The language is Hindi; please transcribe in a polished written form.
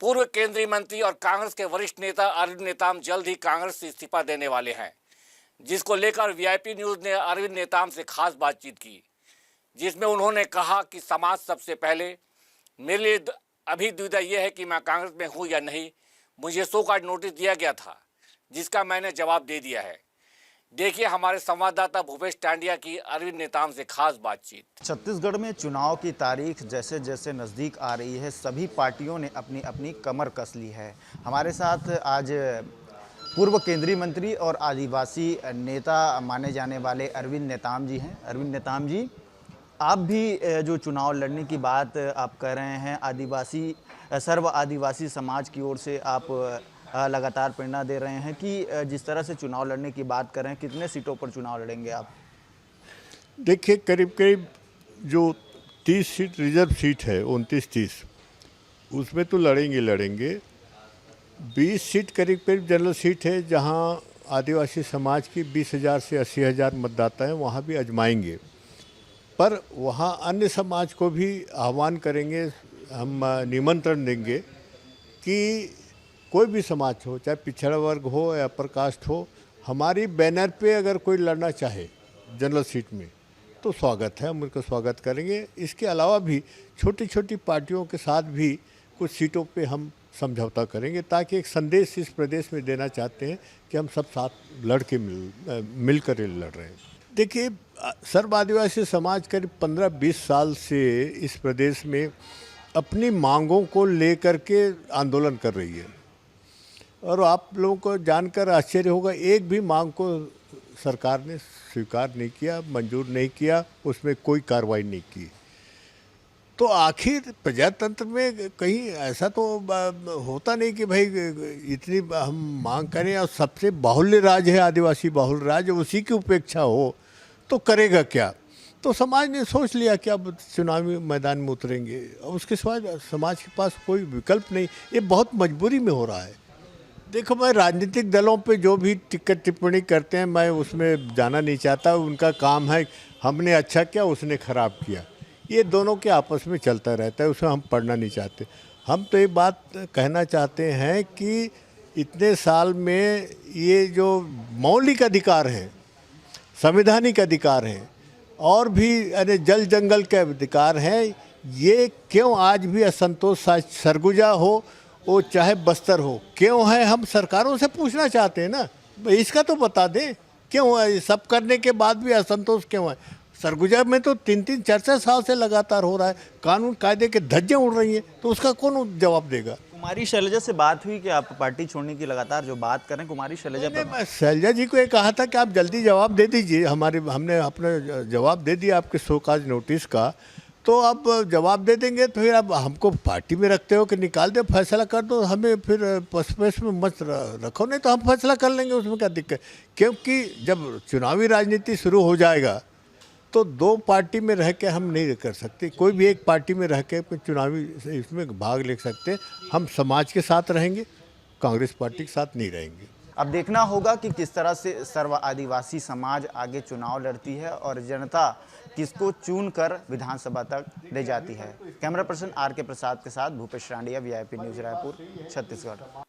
पूर्व केंद्रीय मंत्री और कांग्रेस के वरिष्ठ नेता अरविंद नेताम जल्द ही कांग्रेस से इस्तीफा देने वाले हैं, जिसको लेकर वीआईपी न्यूज़ ने अरविंद नेताम से खास बातचीत की, जिसमें उन्होंने कहा कि समाज सबसे पहले। मेरे लिए अभी दुविधा यह है कि मैं कांग्रेस में हूं या नहीं। मुझे शो कार्ड नोटिस दिया गया था, जिसका मैंने जवाब दे दिया है। देखिए हमारे संवाददाता भूपेश टांडिया की अरविंद नेताम से खास बातचीत। छत्तीसगढ़ में चुनाव की तारीख जैसे जैसे नज़दीक आ रही है, सभी पार्टियों ने अपनी अपनी कमर कस ली है। हमारे साथ आज पूर्व केंद्रीय मंत्री और आदिवासी नेता माने जाने वाले अरविंद नेताम जी हैं। अरविंद नेताम जी, आप भी जो चुनाव लड़ने की बात आप कर रहे हैं, सर्व आदिवासी समाज की ओर से आप लगातार प्रेरणा दे रहे हैं कि जिस तरह से चुनाव लड़ने की बात कर रहे हैं, कितने सीटों पर चुनाव लड़ेंगे आप? देखिए, करीब करीब जो 30 सीट रिजर्व सीट है, 29-30, उसमें तो लड़ेंगे। 20 सीट करीब करीब जनरल सीट है, जहां आदिवासी समाज की 20,000 से 80,000 मतदाता हैं, वहां भी आजमाएंगे। पर वहां अन्य समाज को भी आह्वान करेंगे, हम निमंत्रण देंगे कि कोई भी समाज हो, चाहे पिछड़ा वर्ग हो या अपर कास्ट हो, हमारी बैनर पे अगर कोई लड़ना चाहे जनरल सीट में तो स्वागत है, हम उनका स्वागत करेंगे। इसके अलावा भी छोटी छोटी पार्टियों के साथ भी कुछ सीटों पे हम समझौता करेंगे, ताकि एक संदेश इस प्रदेश में देना चाहते हैं कि हम सब साथ लड़ के मिलकर लड़ रहे हैं। देखिए, सर्व आदिवासी समाज करीब 15-20 साल से इस प्रदेश में अपनी मांगों को लेकर के आंदोलन कर रही है, और आप लोगों को जानकर आश्चर्य होगा, एक भी मांग को सरकार ने स्वीकार नहीं किया, मंजूर नहीं किया, उसमें कोई कार्रवाई नहीं की। तो आखिर प्रजातंत्र में कहीं ऐसा तो होता नहीं कि भाई इतनी हम मांग करें और सबसे बाहुल्य राज है, आदिवासी बाहुल्य राज, उसी की उपेक्षा हो तो करेगा क्या। तो समाज ने सोच लिया कि अब चुनावी मैदान में उतरेंगे, और उसके बाद समाज के पास कोई विकल्प नहीं, ये बहुत मजबूरी में हो रहा है। देखो, मैं राजनीतिक दलों पे जो भी टिप्पणी करते हैं, मैं उसमें जाना नहीं चाहता। उनका काम है, हमने अच्छा किया, उसने खराब किया, ये दोनों के आपस में चलता रहता है, उसमें हम पढ़ना नहीं चाहते। हम तो ये बात कहना चाहते हैं कि इतने साल में ये जो मौलिक अधिकार हैं, संवैधानिक अधिकार हैं, और भी अरे जल जंगल के अधिकार हैं, ये क्यों आज भी असंतोष, सरगुजा हो वो चाहे बस्तर हो, क्यों है? हम सरकारों से पूछना चाहते हैं ना, इसका तो बता दें क्यों है, सब करने के बाद भी असंतोष क्यों है? सरगुजा में तो 3-3, 4-4 साल से लगातार हो रहा है, कानून कायदे के धज्जे उड़ रही हैं, तो उसका कौन जवाब देगा? कुमारी शैलजा से बात हुई कि आप पार्टी छोड़ने की लगातार जो बात करें, कुमारी शैलजा पर? मैं शैलजा जी को ये कहा था कि आप जल्दी जवाब दे दीजिए, हमने अपना जवाब दे दिया आपके शोकाज नोटिस का, तो आप जवाब दे देंगे तो फिर आप हमको पार्टी में रखते हो कि निकाल दो, फैसला कर दो, हमें फिर पसपेश में मत रखो, नहीं तो हम फैसला कर लेंगे, उसमें क्या दिक्कत। क्योंकि जब चुनावी राजनीति शुरू हो जाएगा तो दो पार्टी में रह के हम नहीं कर सकते, कोई भी एक पार्टी में रह के चुनावी इसमें भाग ले सकते। हम समाज के साथ रहेंगे, कांग्रेस पार्टी के साथ नहीं रहेंगे। अब देखना होगा कि किस तरह से सर्व आदिवासी समाज आगे चुनाव लड़ती है और जनता किसको चुनकर विधानसभा तक ले जाती है। कैमरा पर्सन आर के प्रसाद के साथ भूपेश टांडिया, वीआईपी न्यूज़ रायपुर, छत्तीसगढ़।